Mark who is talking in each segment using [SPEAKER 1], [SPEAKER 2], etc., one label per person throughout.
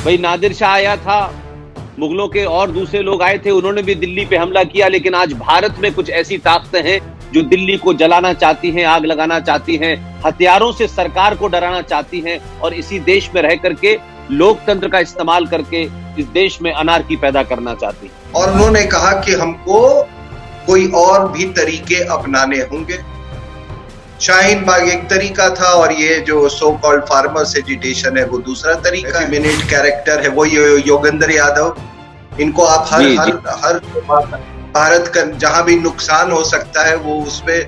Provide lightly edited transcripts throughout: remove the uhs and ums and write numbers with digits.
[SPEAKER 1] भाई नादिर शाह आया था, मुगलों के और दूसरे लोग आए थे, उन्होंने भी दिल्ली पे हमला किया, लेकिन आज भारत में कुछ ऐसी ताकतें हैं जो दिल्ली को जलाना चाहती हैं, आग लगाना चाहती हैं, हथियारों से सरकार को डराना चाहती हैं और इसी देश में रह करके लोकतंत्र का इस्तेमाल करके इस देश में अनार्की पैदा करना चाहती हैं।
[SPEAKER 2] और उन्होंने कहा कि हमको कोई और भी तरीके अपनाने होंगे। शाहीन बाग एक तरीका था और ये जो सो कॉल्ड फार्मर्स एजिटेशन है वो दूसरा तरीका है। मिनट कैरेक्टर है वो योगेंद्र यादव, इनको आप हर भारत का जहां भी नुकसान हो सकता है वो उसमें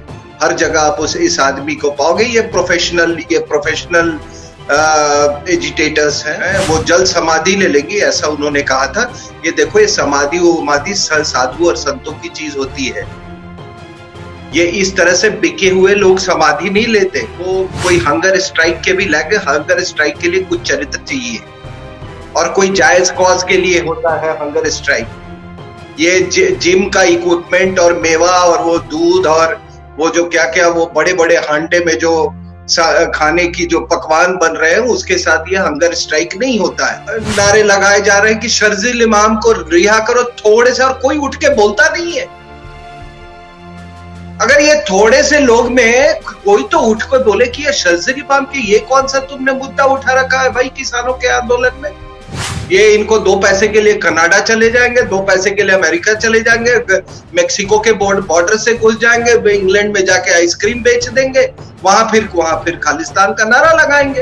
[SPEAKER 2] हर जगह आप इस आदमी को पाओगे। ये प्रोफेशनल एजिटेटर्स हैं। वो जल समाधि ले लेंगे ऐसा उन्होंने कहा था। ये देखो ये समाधि साधु और संतों की चीज होती है। ये इस तरह से बिके हुए लोग समाधि नहीं लेते। वो कोई हंगर स्ट्राइक के भी लगे। हंगर स्ट्राइक के लिए कुछ चरित्र चाहिए और कोई जायज कॉज के लिए होता है हंगर स्ट्राइक। ये जिम का इक्विपमेंट और मेवा और वो दूध और वो जो क्या क्या वो बड़े बड़े हांडे में जो खाने की जो पकवान बन रहे हैं उसके साथ ये हंगर स्ट्राइक नहीं होता है। नारे लगाए जा रहे हैं कि शर्जील इमाम को रिहा करो थोड़े से, और कोई उठ के बोलता नहीं है। अगर ये थोड़े से लोग में कोई तो उठ कर बोले कि ये शर्जील इमाम की ये कौन सा तुमने मुद्दा उठा रखा है भाई किसानों के आंदोलन में। ये इनको 2 पैसे के लिए कनाडा चले जाएंगे, 2 पैसे के लिए अमेरिका चले जाएंगे, मेक्सिको के बॉर्डर से घुस जाएंगे, इंग्लैंड में जाके आइसक्रीम बेच देंगे, वहां फिर खालिस्तान का नारा लगाएंगे।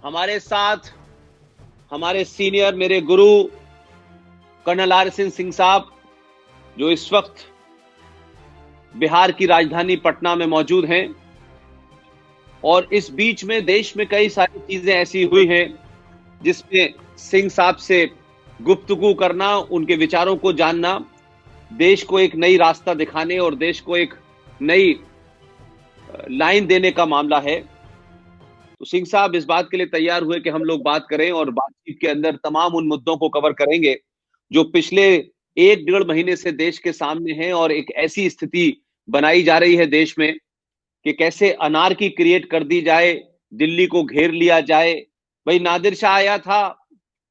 [SPEAKER 1] हमारे साथ हमारे सीनियर मेरे गुरु कर्नल RSN सिंह साहब जो इस वक्त बिहार की राजधानी पटना में मौजूद हैं, और इस बीच में देश में कई सारी चीजें ऐसी हुई हैं जिसमें सिंह साहब से गुफ्तगू करना, उनके विचारों को जानना, देश को एक नई रास्ता दिखाने और देश को एक नई लाइन देने का मामला है। तो सिंह साहब इस बात के लिए तैयार हुए कि हम लोग बात करें और बातचीत के अंदर तमाम उन मुद्दों को कवर करेंगे जो पिछले 1-1.5 महीने से देश के सामने हैं और एक ऐसी स्थिति बनाई जा रही है देश में कि कैसे अनार्की क्रिएट कर दी जाए, दिल्ली को घेर लिया जाए। भाई नादिर शाह आया था,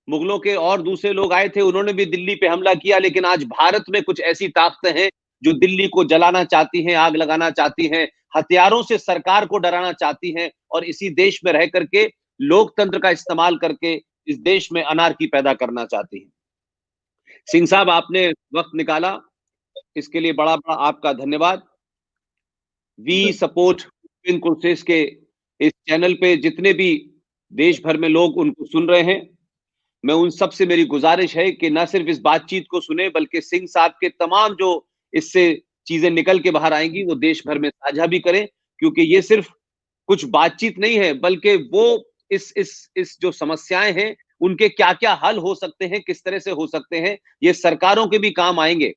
[SPEAKER 1] मुगलों के और दूसरे लोग आए थे, उन्होंने भी दिल्ली पे हमला किया, लेकिन आज भारत में कुछ ऐसी ताकतें हैं जो दिल्ली को जलाना चाहती हैं, आग लगाना चाहती हैं, हथियारों से सरकार को डराना चाहती हैं और इसी देश में रह करके लोकतंत्र का इस्तेमाल करके इस देश में अनार्की पैदा करना चाहती हैं। सिंह साहब आपने वक्त निकाला, इसके लिए बड़ा बड़ा आपका धन्यवाद। वी सपोर्ट इन कोर्सेज के इस चैनल पे जितने भी देश भर में लोग उनको सुन रहे हैं, मैं उन सब से मेरी गुजारिश है कि न सिर्फ इस बातचीत को सुने बल्कि सिंह साहब के तमाम जो इससे चीजें निकल के बाहर आएंगी वो देश भर में साझा भी करें, क्योंकि ये सिर्फ कुछ बातचीत नहीं है बल्कि वो इस जो समस्याएं हैं उनके क्या क्या हल हो सकते हैं, किस तरह से हो सकते हैं, ये सरकारों के भी काम आएंगे।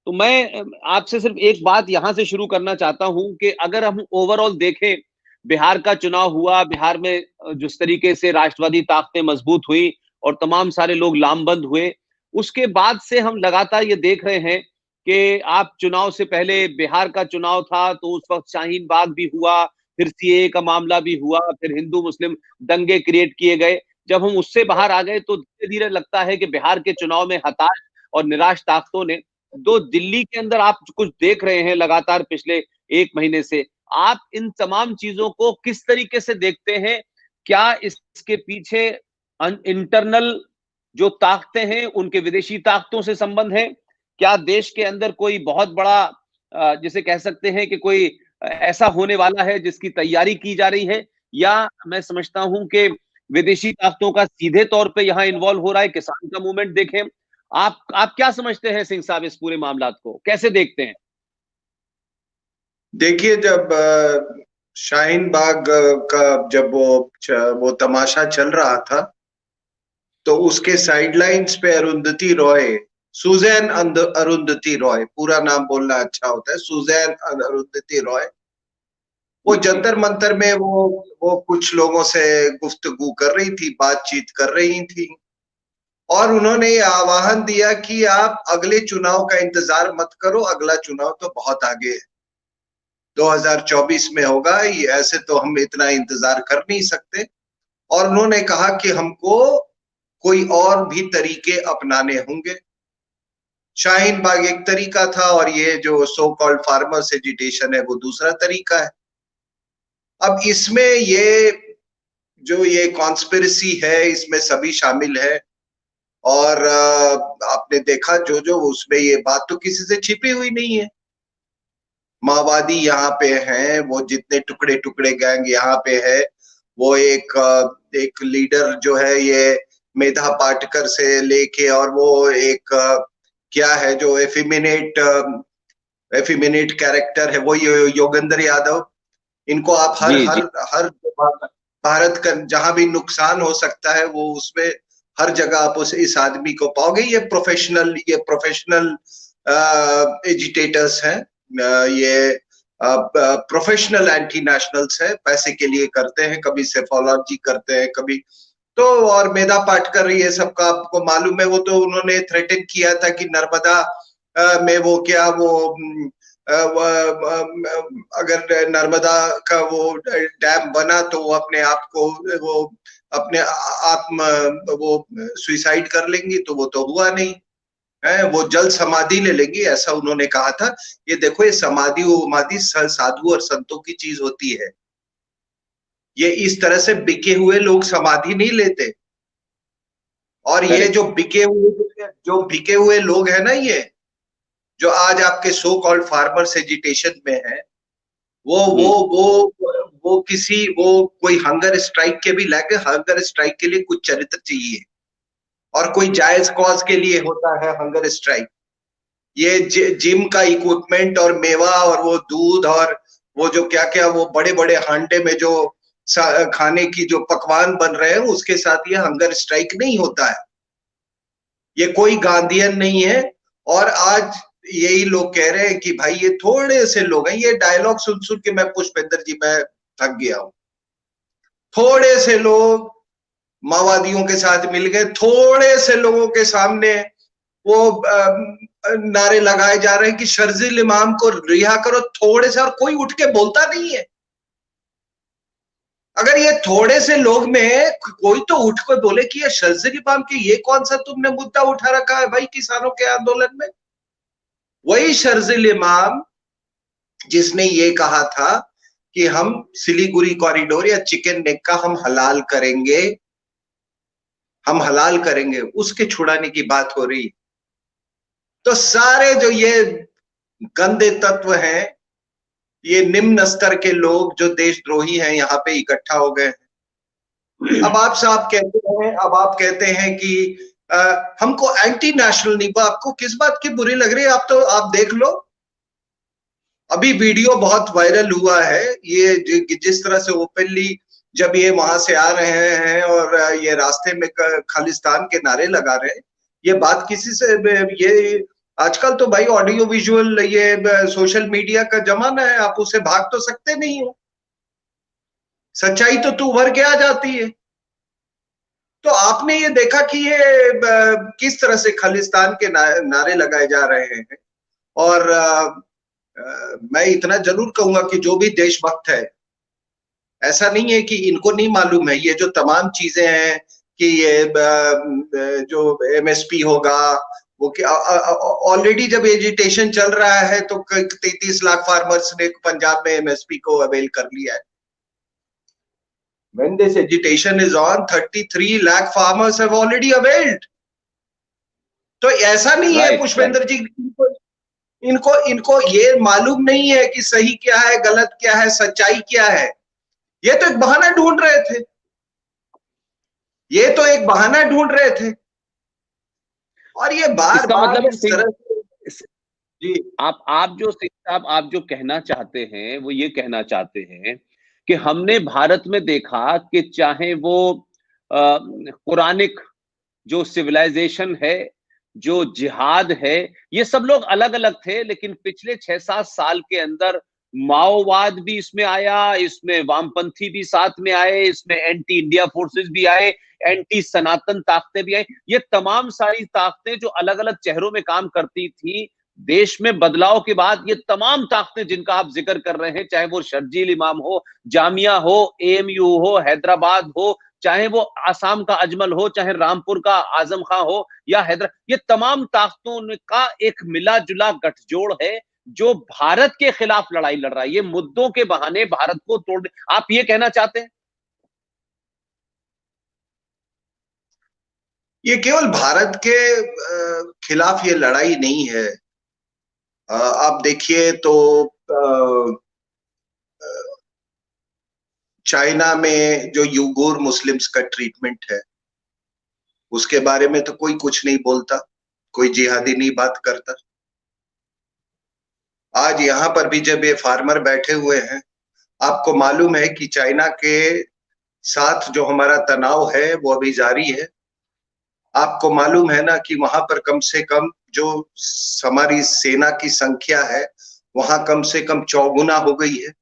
[SPEAKER 1] तो मैं आपसे सिर्फ एक बात यहां से शुरू करना चाहता हूं कि अगर हम ओवरऑल देखें, बिहार का चुनाव हुआ, बिहार में जिस तरीके से राष्ट्रवादी ताकतें मजबूत हुई और तमाम सारे लोग लामबंद हुए, उसके बाद से हम लगातार ये देख रहे हैं कि आप चुनाव से पहले बिहार का चुनाव था तो उस वक्त शाहीन बाग भी हुआ, फिर CAA का मामला भी हुआ, फिर हिंदू मुस्लिम दंगे क्रिएट किए गए। जब हम उससे बाहर आ गए तो धीरे धीरे लगता है कि बिहार के चुनाव में हताश और निराश ताकतों ने, तो दिल्ली के अंदर आप कुछ देख रहे हैं लगातार पिछले 1 महीने से, आप इन तमाम चीजों को किस तरीके से देखते हैं? क्या इसके पीछे इंटरनल जो ताकतें हैं उनके विदेशी ताकतों से संबंध है? क्या देश के अंदर कोई बहुत बड़ा जिसे कह सकते हैं कि कोई ऐसा होने वाला है जिसकी तैयारी की जा रही है, या मैं समझता हूं कि विदेशी ताकतों का सीधे तौर पे यहां इन्वॉल्व हो रहा है? किसान का मूवमेंट देखें, आप क्या समझते हैं सिंह साहब, इस पूरे मामलात को कैसे देखते हैं?
[SPEAKER 2] देखिए, जब शाहीन बाग का जब वो तमाशा चल रहा था तो उसके साइडलाइंस पे अरुंधति रॉय, सुजैन अरुंधति रॉय, पूरा नाम बोलना अच्छा होता है, सुजैन अरुंधति रॉय, वो जंतर मंतर में वो कुछ लोगों से गुफ्तगू कर रही थी, बातचीत कर रही थी, और उन्होंने ये आह्वान दिया कि आप अगले चुनाव का इंतजार मत करो, अगला चुनाव तो बहुत आगे है। 2024 में होगा, ऐसे तो हम इतना इंतजार कर नहीं सकते। और उन्होंने कहा कि हमको कोई और भी तरीके अपनाने होंगे। शाहीन बाग एक तरीका था और ये जो सो कॉल्ड फार्मर्स एजिटेशन है वो दूसरा तरीका है। अब इसमें ये कॉन्स्पिरेसी है, इसमें सभी शामिल है। और आपने देखा जो उसमें ये बात तो किसी से छिपी हुई नहीं है। माओवादी यहाँ पे हैं, वो जितने टुकड़े टुकड़े गैंग यहाँ पे है, वो एक लीडर जो है ये मेधा पाटकर से लेके, और वो एक क्या है जो एफिमिनेट कैरेक्टर है, वो योगेंद्र यादव। इनको आप हर भारत का जहां भी नुकसान हो सकता है वो उसमें हर जगह आप इस आदमी को पाओगे। ये प्रोफेशनल एजिटेटर्स हैं, ये प्रोफेशनल एंटी नेशनल्स है, पैसे के लिए करते हैं, कभी सेफोलॉजी करते हैं, कभी तो। और मेधा पाटकर ये सबका आपको मालूम है, वो तो उन्होंने थ्रेटन किया था कि नर्मदा में वो अगर नर्मदा का वो डैम बना तो वो अपने आप को वो सुसाइड कर लेंगी, तो वो तो हुआ नहीं है। वो जल समाधि ले लेंगी, ऐसा उन्होंने कहा था। ये देखो, ये समाधि साधु और संतों की चीज होती है। ये इस तरह से बिके हुए लोग समाधि नहीं लेते। और ये जो बिके हुए लोग हैं ना, ये जो आज आपके सो कॉल्ड फार्मर्स एजिटेशन में है, वो कोई हंगर स्ट्राइक के भी लायक है। हंगर स्ट्राइक के लिए कुछ चरित्र चाहिए और कोई जायज कॉज के लिए होता है हंगर स्ट्राइक। ये जिम का इक्विपमेंट और मेवा और वो दूध और वो जो क्या क्या वो बड़े बड़े हांडे में जो खाने की जो पकवान बन रहे हैं, उसके साथ ये हंगर स्ट्राइक नहीं होता है। ये कोई गांधीयन नहीं है। और आज यही लोग कह रहे हैं कि भाई ये थोड़े से लोग हैं। ये डायलॉग सुन सुन के मैं पुष्पेंद्र जी मैं थक गया हूं। थोड़े से लोग माओवादियों के साथ मिल गए, थोड़े से लोगों के सामने वो नारे लगाए जा रहे हैं कि शर्जील इमाम को रिहा करो, थोड़े से, और कोई उठ के बोलता नहीं है। अगर ये थोड़े से लोग में कोई तो उठ के बोले कि ये शर्जील इमाम की ये कौन सा तुमने मुद्दा उठा रखा है भाई किसानों के आंदोलन में। वही शर्जील इमाम जिसने ये कहा था कि हम सिलीगुड़ी कॉरिडोर या चिकन नेक का हम हलाल करेंगे, उसके छुड़ाने की बात हो रही। तो सारे जो ये गंदे तत्व हैं, ये निम्न स्तर के लोग जो देशद्रोही हैं, यहाँ पे इकट्ठा हो गए हैं। अब आप कहते हैं कि हमको एंटी नेशनल नहीं। आपको किस बात की बुरी लग रही है? आप देख लो, अभी वीडियो बहुत वायरल हुआ है, ये जिस तरह से ओपनली जब ये वहां से आ रहे हैं और ये रास्ते में खालिस्तान के नारे लगा रहे हैं, ये बात किसी से ये आजकल तो भाई ऑडियो विजुअल ये सोशल मीडिया का जमाना है, आप उससे भाग तो सकते नहीं हो। सच्चाई तो उभर के आ जाती है। तो आपने ये देखा कि ये किस तरह से खालिस्तान के नारे लगाए जा रहे हैं। और मैं इतना जरूर कहूंगा कि जो भी देशभक्त है, ऐसा नहीं है कि इनको नहीं मालूम है ये जो तमाम चीजें हैं कि ये जो एमएसपी होगा वो ऑलरेडी जब एजिटेशन चल रहा है तो 33 लाख फार्मर्स ने पंजाब में एमएसपी को अवेल कर लिया है। When this agitation is on, 33 lakh farmers have already availed. तो ऐसा नहीं है पुष्पेंद्र जी, इनको ये मालूम नहीं है कि सही क्या है, गलत क्या है, सच्चाई क्या है। ये तो एक बहाना ढूंढ रहे थे, और ये बार बार
[SPEAKER 1] मतलब इस तरह से जी आप जो कहना चाहते हैं वो ये कहना चाहते हैं कि हमने भारत में देखा कि चाहे वो कुरानिक जो सिविलाइजेशन है, जो जिहाद है, ये सब लोग अलग अलग थे, लेकिन पिछले 6-7 साल के अंदर माओवाद भी इसमें आया, इसमें वामपंथी भी साथ में आए, इसमें एंटी इंडिया फोर्सेस भी आए, एंटी सनातन ताकतें भी आई। ये तमाम सारी ताकतें जो अलग अलग चेहरों में काम करती थी, देश में बदलाव के बाद ये तमाम ताकतें जिनका आप जिक्र कर रहे हैं, चाहे वो शर्जील इमाम हो, जामिया हो, एएमयू हो, हैदराबाद हो, चाहे वो आसाम का अजमल हो, चाहे रामपुर का आजम खां हो या ये तमाम ताकतों का एक मिला जुला गठजोड़ है जो भारत के खिलाफ लड़ाई लड़ रहा है। ये मुद्दों के बहाने भारत को तोड़, आप ये कहना चाहते हैं?
[SPEAKER 2] ये केवल भारत के खिलाफ ये लड़ाई नहीं है। आप देखिए तो चाइना में जो यूगुर मुस्लिम्स का ट्रीटमेंट है उसके बारे में तो कोई कुछ नहीं बोलता, कोई जिहादी नहीं बात करता। आज यहां पर भी जब ये फार्मर बैठे हुए हैं, आपको मालूम है कि चाइना के साथ जो हमारा तनाव है वो अभी जारी है। आपको मालूम है ना कि वहां पर कम से कम जो हमारी सेना की संख्या है वहां कम से कम 4 गुना हो गई है।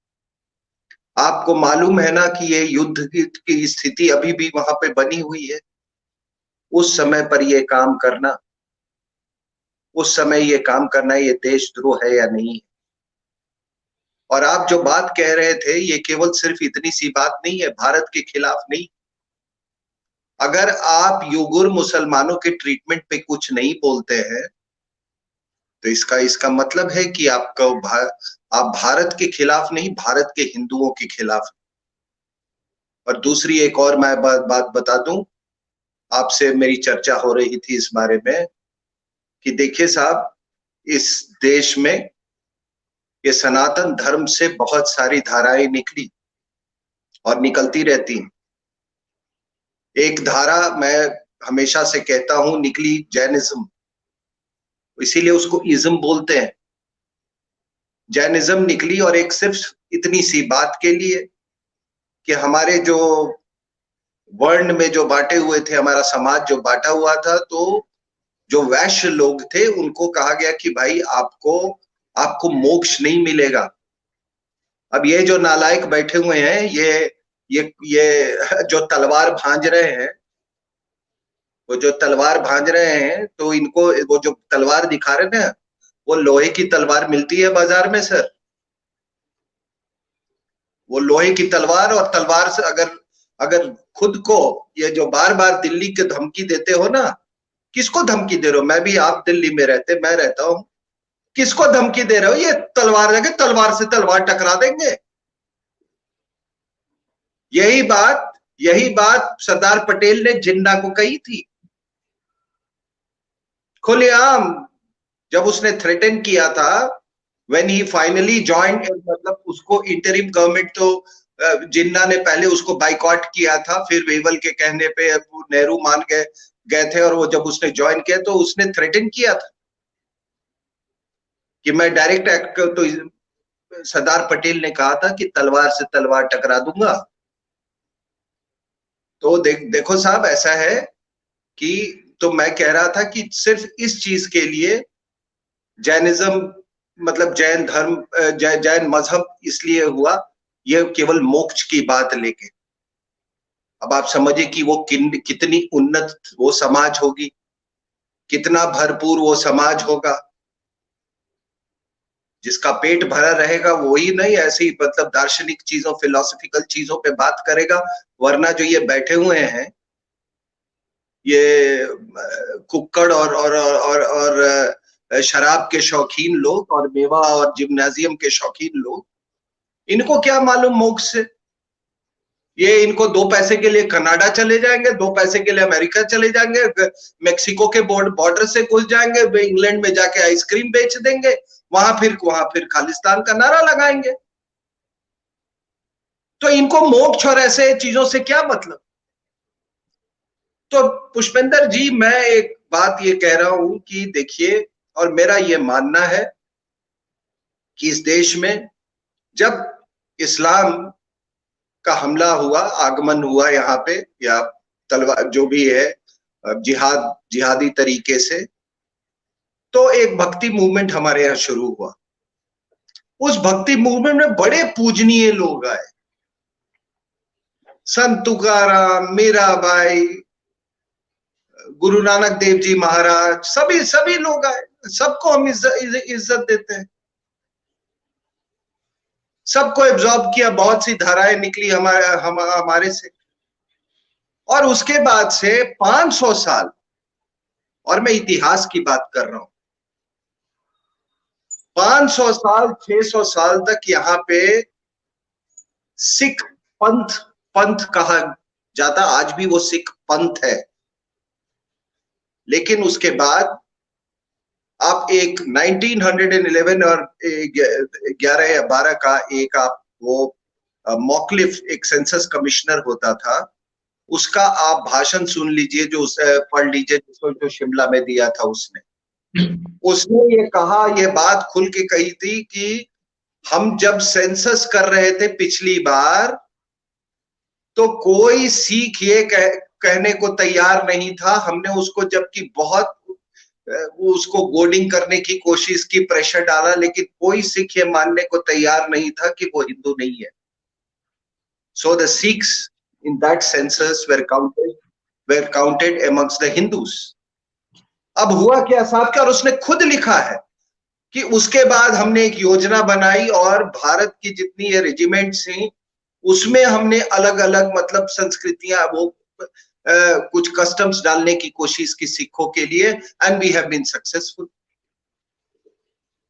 [SPEAKER 2] आपको मालूम है ना कि ये युद्ध की स्थिति अभी भी वहां पे बनी हुई है। उस समय पर ये काम करना, उस समय ये काम करना ये देशद्रोह है या नहीं? और आप जो बात कह रहे थे ये केवल सिर्फ इतनी सी बात नहीं है, भारत के खिलाफ नहीं। अगर आप युगुर मुसलमानों के ट्रीटमेंट पे कुछ नहीं बोलते हैं तो इसका मतलब है कि आप भारत के खिलाफ नहीं, भारत के हिंदुओं के खिलाफ। और दूसरी एक और मैं बात बता दूं, आपसे मेरी चर्चा हो रही थी इस बारे में कि देखिए साहब, इस देश में ये सनातन धर्म से बहुत सारी धाराएं निकली और निकलती रहती हैं। एक धारा मैं हमेशा से कहता हूं निकली जैनिज्म, इसीलिए उसको इज्म बोलते हैं। जैनिज्म निकली और एक सिर्फ इतनी सी बात के लिए कि हमारे जो वर्ण में जो बांटे हुए थे, हमारा समाज जो बांटा हुआ था, तो जो वैश्य लोग थे उनको कहा गया कि भाई आपको मोक्ष नहीं मिलेगा। अब ये जो नालायक बैठे हुए हैं, ये जो तलवार भांज रहे हैं, वो जो तलवार भांज रहे हैं, तो इनको वो जो तलवार दिखा रहे हैं वो लोहे की तलवार मिलती है बाजार में सर। वो लोहे की तलवार, और तलवार से अगर खुद को ये जो बार बार दिल्ली के धमकी देते हो ना, किसको धमकी दे रहे हो? मैं भी, आप दिल्ली में रहते, मैं रहता हूं, किसको धमकी दे रहे हो? ये तलवार लगे, तलवार से तलवार टकरा देंगे। यही बात सरदार पटेल ने जिन्ना को कही थी खुलेआम, जब उसने थ्रेटन किया था। व्हेन ही फाइनली जॉइंड, मतलब उसको इंटरिम गवर्नमेंट, तो जिन्ना ने पहले उसको बाइकॉट किया था, फिर वेवल के कहने पे नेहरू मान गए थे, और वो जब उसने ज्वाइन किया तो उसने थ्रेटन किया था कि मैं डायरेक्ट एक्ट, तो सरदार पटेल ने कहा था कि तलवार से तलवार टकरा दूंगा। तो देखो साहब, ऐसा है कि, तो मैं कह रहा था कि सिर्फ इस चीज के लिए जैनिज्म, मतलब जैन धर्म, जैन मजहब इसलिए हुआ, यह केवल मोक्ष की बात लेके। अब आप समझिए कि वो कितनी उन्नत वो समाज होगी, कितना भरपूर वो समाज होगा। जिसका पेट भरा रहेगा वही नहीं ऐसे ही मतलब दार्शनिक चीजों, फिलोसफिकल चीजों पे बात करेगा। वरना जो ये बैठे हुए हैं, ये कुक्कड़ और शराब के शौकीन लोग और मेवा और जिम्नाजियम के शौकीन लोग, इनको क्या मालूम मोक्ष से? ये इनको 2 पैसे के लिए कनाडा चले जाएंगे, 2 पैसे के लिए अमेरिका चले जाएंगे, मेक्सिको के बॉर्डर से घुस जाएंगे, वे इंग्लैंड में जाके आइसक्रीम बेच देंगे, वहां फिर खालिस्तान का नारा लगाएंगे। तो इनको मोक्ष और ऐसे चीजों से क्या मतलब? तो पुष्पेंद्र जी, मैं एक बात ये कह रहा हूं कि देखिए, और मेरा ये मानना है कि इस देश में जब इस्लाम का हमला हुआ, आगमन हुआ यहाँ पे, या तलवार जो भी है, जिहादी तरीके से, तो एक भक्ति मूवमेंट हमारे यहाँ शुरू हुआ। उस भक्ति मूवमेंट में बड़े पूजनीय लोग आए, संत तुकाराम, मीराबाई, गुरु नानक देव जी महाराज, सभी लोग आए। सबको हम इज्जत देते हैं, सबको एब्जॉर्ब किया, बहुत सी धाराएं निकली हमारे से। और उसके बाद से 500 साल, और मैं इतिहास की बात कर रहा हूं, 500 साल 600 साल तक यहाँ पे सिख पंथ कहा जाता, आज भी वो सिख पंथ है। लेकिन उसके बाद आप एक 1911 और 11 या 12 का एक आप वो मॉकलिफ एक सेंसस कमिश्नर होता था, उसका आप भाषण सुन लीजिए, जो पढ़ लीजिए, जो शिमला में दिया था उसने ये कहा, ये बात खुल के कही थी कि हम जब सेंसस कर रहे थे पिछली बार, तो कोई सिख ये कहने को तैयार नहीं था, हमने उसको जबकि बहुत उसको गोडिंग करने की कोशिश की, प्रेशर डाला, लेकिन कोई सिख ये मानने को तैयार नहीं था कि वो हिंदू नहीं है। So the Sikhs in that census were counted amongst the Hindus। अब हुआ क्या साहब क्या, और उसने खुद लिखा है कि उसके बाद हमने एक योजना बनाई और भारत की जितनी ये रेजिमेंट्स थी उसमें हमने अलग अलग मतलब संस्कृतियां, वो कुछ कस्टम्स डालने की कोशिश की सिखों के लिए, and we have been successful.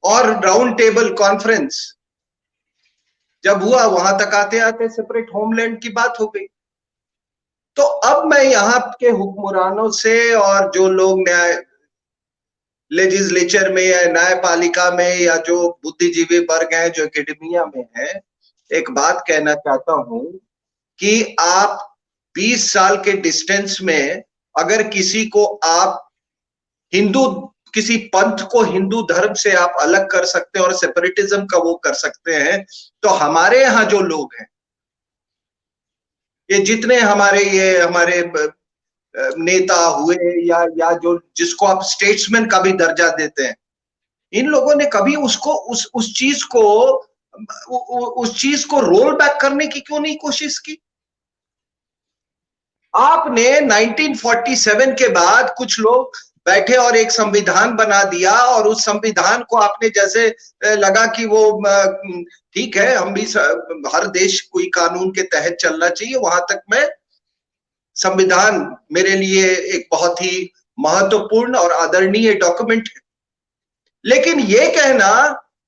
[SPEAKER 2] और राउंड टेबल कॉन्फ्रेंस जब हुआ, वहां तक आते आते सेपरेट होमलैंड की बात हो गई। तो अब मैं यहाँ के हुक्मरानों से और जो लोग न्याय लेजिस्लेचर में या न्यायपालिका में या जो बुद्धिजीवी वर्ग हैं जो एकेडमिया में है, एक बात कहना चाहता हूं कि आप 20 साल के डिस्टेंस में अगर किसी को आप किसी पंथ को हिंदू धर्म से आप अलग कर सकते हैं और सेपरेटिज्म का वो कर सकते हैं, तो हमारे यहाँ जो लोग हैं, ये जितने हमारे नेता हुए या जो जिसको आप स्टेट्समैन का भी दर्जा देते हैं, इन लोगों ने कभी उसको उस चीज को रोल बैक करने की क्यों नहीं कोशिश की? आपने 1947 के बाद कुछ लोग बैठे और एक संविधान बना दिया, और उस संविधान को आपने जैसे लगा कि वो ठीक है, हम भी हर देश कोई कानून के तहत चलना चाहिए, वहां तक मैं संविधान मेरे लिए एक बहुत ही महत्वपूर्ण और आदरणीय डॉक्यूमेंट है। लेकिन ये कहना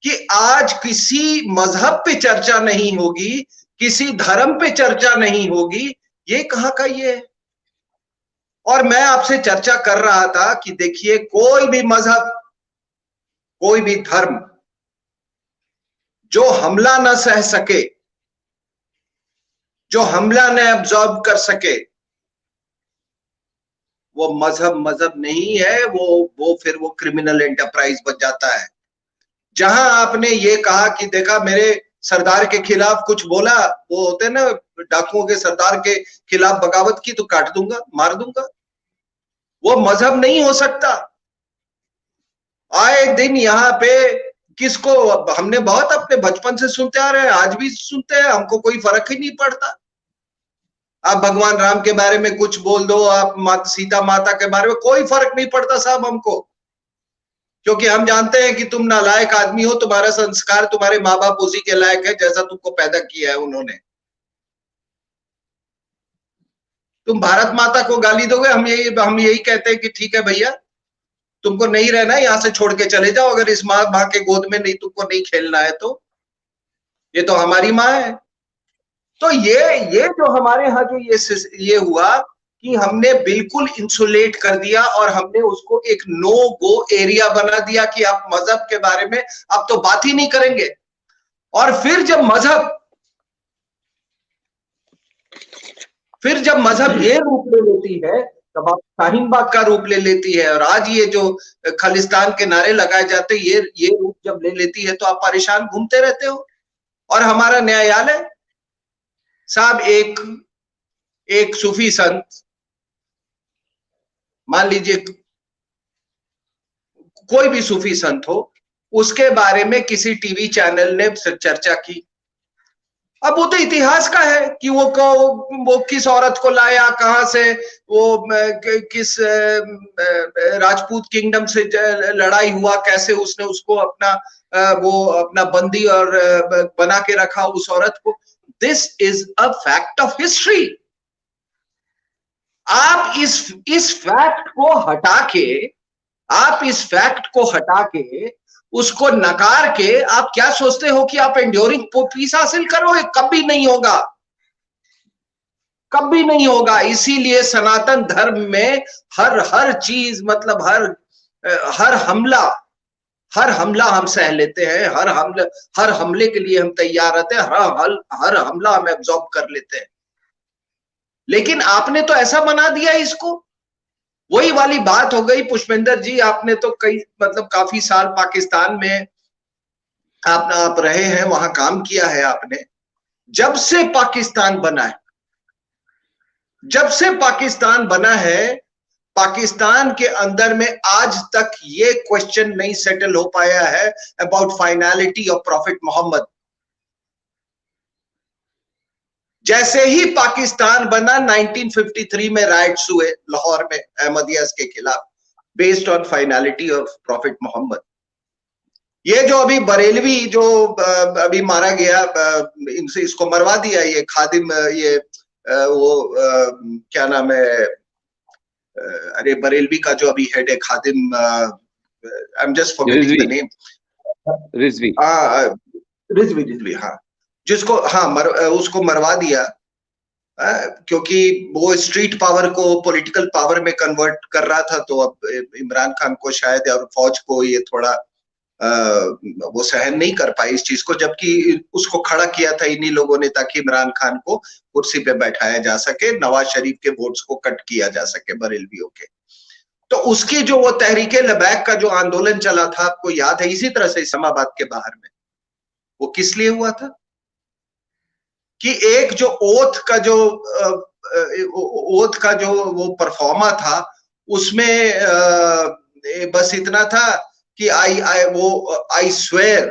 [SPEAKER 2] कि आज किसी मजहब पे चर्चा नहीं होगी, किसी धर्म पे चर्चा नहीं होगी, ये कहां का ये है? और मैं आपसे चर्चा कर रहा था कि देखिए, कोई भी मजहब, कोई भी धर्म जो हमला न सह सके, जो हमला न एब्जॉर्ब कर सके, वो मजहब नहीं है, वो फिर वो क्रिमिनल एंटरप्राइज बन जाता है। जहां आपने ये कहा कि देखा मेरे सरदार के खिलाफ कुछ बोला, वो होते ना डाकुओं के सरदार के खिलाफ बगावत की, तो काट दूंगा, मार दूंगा, वो मजहब नहीं हो सकता। आए दिन यहाँ पे किसको हमने बहुत अपने बचपन से सुनते आ रहे हैं, आज भी सुनते हैं, हमको कोई फर्क ही नहीं पड़ता। आप भगवान राम के बारे में कुछ बोल दो, आप सीता माता के बारे में, कोई फर्क नहीं पड़ता साहब हमको, क्योंकि हम जानते हैं कि तुम नालायक आदमी हो, तुम्हारा संस्कार तुम्हारे माँ बाप उसी के लायक है जैसा तुमको पैदा किया है उन्होंने। तुम भारत माता को गाली दोगे, हम यही कहते हैं कि ठीक है भैया, तुमको नहीं रहना है, यहां से छोड़ के चले जाओ, अगर इस माँ के गोद में नहीं तुमको नहीं खेलना है तो, ये तो हमारी माँ है। तो ये जो हमारे यहाँ जो ये हुआ कि हमने बिल्कुल इंसुलेट कर दिया और हमने उसको एक नो गो एरिया बना दिया कि आप मजहब के बारे में आप तो बात ही नहीं करेंगे। और फिर जब मजहब ये रूप ले लेती है, तब आप शाहीन बाग का रूप ले लेती है, और आज ये जो खालिस्तान के नारे लगाए जाते हैं, ये रूप जब ले लेती है, तो आप परेशान घूमते रहते हो। और हमारा न्यायालय साहब, एक सूफी संत, मान लीजिए कोई भी सूफी संत हो, उसके बारे में किसी टीवी चैनल ने चर्चा की, अब वो तो इतिहास का है कि वो किस औरत को लाया, कहां से, वो किस राजपूत किंगडम से लड़ाई हुआ, कैसे उसने उसको अपना बंदी और बना के रखा उस औरत को। This is a fact of history. आप इस फैक्ट को हटा के, आप इस फैक्ट को हटा के, उसको नकार के आप क्या सोचते हो कि आप एंड्योरिंग पीस हासिल करोगे? कभी नहीं होगा, कभी नहीं होगा। इसीलिए सनातन धर्म में हर चीज, मतलब हर हमला हम सह लेते हैं, हर हमले के लिए हम तैयार रहते हैं, हर हमला हम एब्जॉर्ब कर लेते हैं। लेकिन आपने तो ऐसा बना दिया इसको। वही वाली बात हो गई पुष्पेंद्र जी, आपने तो काफी साल पाकिस्तान में आप रहे हैं, वहां काम किया है आपने। जब से पाकिस्तान बना है, पाकिस्तान के अंदर में आज तक ये क्वेश्चन नहीं सेटल हो पाया है about finality of prophet Mohammad. जैसे ही पाकिस्तान बना, 1953 में राइट्स हुए लाहौर में अहमदियास के खिलाफ, based on finality of prophet Mohammad. ये जो अभी बरेलवी जो अभी मारा गया, इसको मरवा दिया, ये खादिम, ये वो क्या नाम है, अरे बरेलवी का जो अभी हेड है, Khadim, I am just forgetting the name,
[SPEAKER 1] Rizvi,
[SPEAKER 2] Rizvi, हाँ, जिसको उसको मरवा दिया, क्योंकि वो स्ट्रीट पावर को पॉलिटिकल पावर में कन्वर्ट कर रहा था। तो अब इमरान खान को शायद, और फौज को ये थोड़ा वो सहन नहीं कर पाई इस चीज को, जबकि उसको खड़ा किया था इन्हीं लोगों ने ताकि इमरान खान को कुर्सी पे बैठाया जा सके, नवाज शरीफ के वोट्स को कट किया जा सके बरेलवियों के। तो उसकी जो वो तहरीके लबैक का जो आंदोलन चला था, आपको याद है, इसी तरह से इस्लामाबाद के बाहर में, वो किस लिए हुआ था कि एक जो ओथ का जो वो परफॉर्मा था, उसमें बस इतना था कि I swear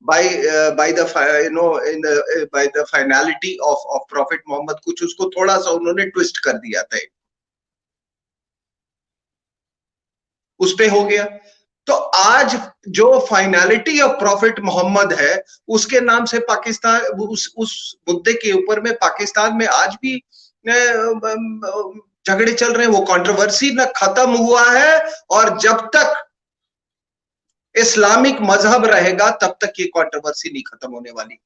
[SPEAKER 2] by the finality of Prophet Muhammad, कुछ उसको थोड़ा सा उन्होंने ट्विस्ट कर दिया था, उस पे हो गया। तो आज जो फाइनलिटी ऑफ प्रॉफिट मोहम्मद है, उसके नाम से पाकिस्तान, उस मुद्दे के ऊपर में पाकिस्तान में आज भी झगड़े चल रहे हैं। वो कंट्रोवर्सी न खत्म हुआ है, और जब तक इस्लामिक मजहब रहेगा तब तक ये कंट्रोवर्सी नहीं खत्म होने वाली।